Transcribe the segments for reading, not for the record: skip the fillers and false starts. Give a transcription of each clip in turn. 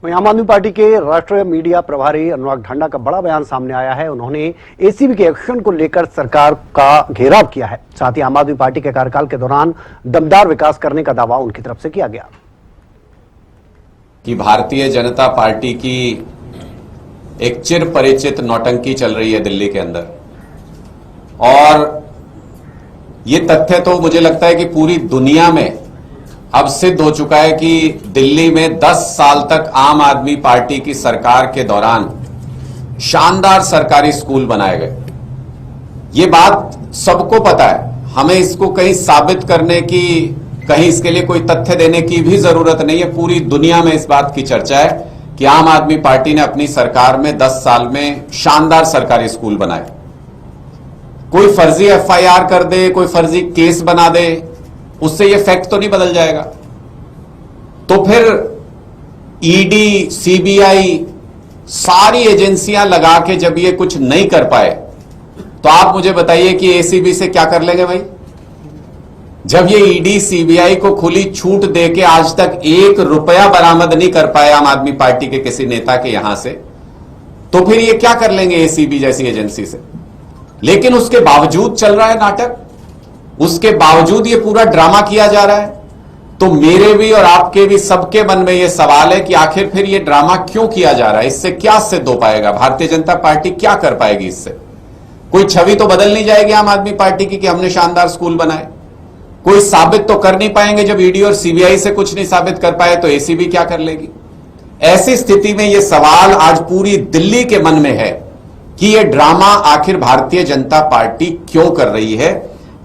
वहीं आम आदमी पार्टी के राष्ट्रीय मीडिया प्रभारी अनुराग ठांडा का बड़ा बयान सामने आया है। उन्होंने एसीबी के एक्शन को लेकर सरकार का घेराव किया है। साथ ही आम आदमी पार्टी के कार्यकाल के दौरान दमदार विकास करने का दावा उनकी तरफ से किया गया कि भारतीय जनता पार्टी की एक चिर परिचित नौटंकी चल रही है दिल्ली के अंदर, और ये तथ्य तो मुझे लगता है कि पूरी दुनिया में अब सिद्ध हो चुका है कि दिल्ली में 10 साल तक आम आदमी पार्टी की सरकार के दौरान शानदार सरकारी स्कूल बनाए गए। ये बात सबको पता है, हमें इसको कहीं साबित करने की, कहीं इसके लिए कोई तथ्य देने की भी जरूरत नहीं है। पूरी दुनिया में इस बात की चर्चा है कि आम आदमी पार्टी ने अपनी सरकार में 10 साल में शानदार सरकारी स्कूल बनाए। कोई फर्जी एफआईआर कर दे, कोई फर्जी केस बना दे, उससे ये फैक्ट तो नहीं बदल जाएगा। तो फिर ईडी, सीबीआई, सारी एजेंसियां लगा के जब ये कुछ नहीं कर पाए, तो आप मुझे बताइए कि एसीबी से क्या कर लेंगे भाई? जब ये ईडी, सीबीआई को खुली छूट दे के आज तक 1 रुपया बरामद नहीं कर पाए आम आदमी पार्टी के किसी नेता के यहां से, तो फिर ये क्या कर लेंगे एसीबी जैसी एजेंसी से? लेकिन उसके बावजूद चल रहा है नाटक, उसके बावजूद ये पूरा ड्रामा किया जा रहा है। तो मेरे भी और आपके भी, सबके मन में ये सवाल है कि आखिर फिर ये ड्रामा क्यों किया जा रहा है? इससे क्या सिद्ध हो पाएगा? भारतीय जनता पार्टी क्या कर पाएगी इससे? कोई छवि तो बदल नहीं जाएगी आम आदमी पार्टी की कि हमने शानदार स्कूल बनाए। कोई साबित तो कर नहीं पाएंगे। जब ईडी और सीबीआई से कुछ नहीं साबित कर पाए तो एसीबी क्या कर लेगी? ऐसी स्थिति में यह सवाल आज पूरी दिल्ली के मन में है कि यह ड्रामा आखिर भारतीय जनता पार्टी क्यों कर रही है,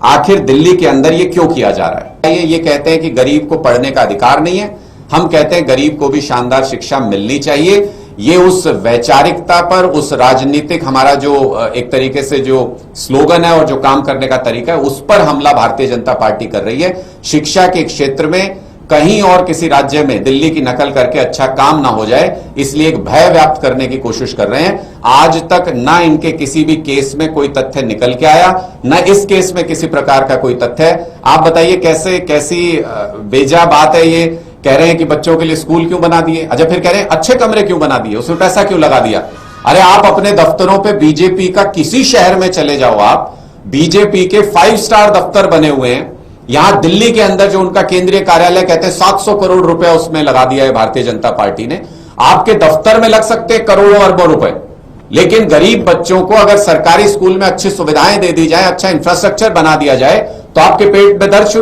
आखिर दिल्ली के अंदर ये क्यों किया जा रहा है। ये कहते हैं कि गरीब को पढ़ने का अधिकार नहीं है, हम कहते हैं गरीब को भी शानदार शिक्षा मिलनी चाहिए। ये उस वैचारिकता पर, उस राजनीतिक हमारा जो एक तरीके से जो स्लोगन है और जो काम करने का तरीका है, उस पर हमला भारतीय जनता पार्टी कर रही है। शिक्षा के क्षेत्र में कहीं और किसी राज्य में दिल्ली की नकल करके अच्छा काम ना हो जाए, इसलिए एक भय व्याप्त करने की कोशिश कर रहे हैं। आज तक ना इनके किसी भी केस में कोई तथ्य निकल के आया, ना इस केस में किसी प्रकार का कोई तथ्य है। आप बताइए कैसी बेजा बात है ये? कह रहे हैं कि बच्चों के लिए स्कूल क्यों बना दिए? अच्छा, फिर कह रहे हैं अच्छे कमरे क्यों बना दिए, उसमें पैसा क्यों लगा दिया? अरे आप अपने दफ्तरों पे बीजेपी का किसी शहर में चले जाओ, आप बीजेपी के 5 स्टार दफ्तर बने हुए हैं। यहां दिल्ली के अंदर जो उनका केंद्रीय कार्यालय, कहते हैं 700 करोड़ रुपए उसमें लगा दिया है भारतीय जनता पार्टी ने। आपके दफ्तर में लग सकते हैं करोड़ों अरबों रुपए, लेकिन गरीब बच्चों को अगर सरकारी स्कूल में अच्छी सुविधाएं दे दी जाए, अच्छा इंफ्रास्ट्रक्चर बना दिया जाए, तो आपके पेट में दर्द शुरू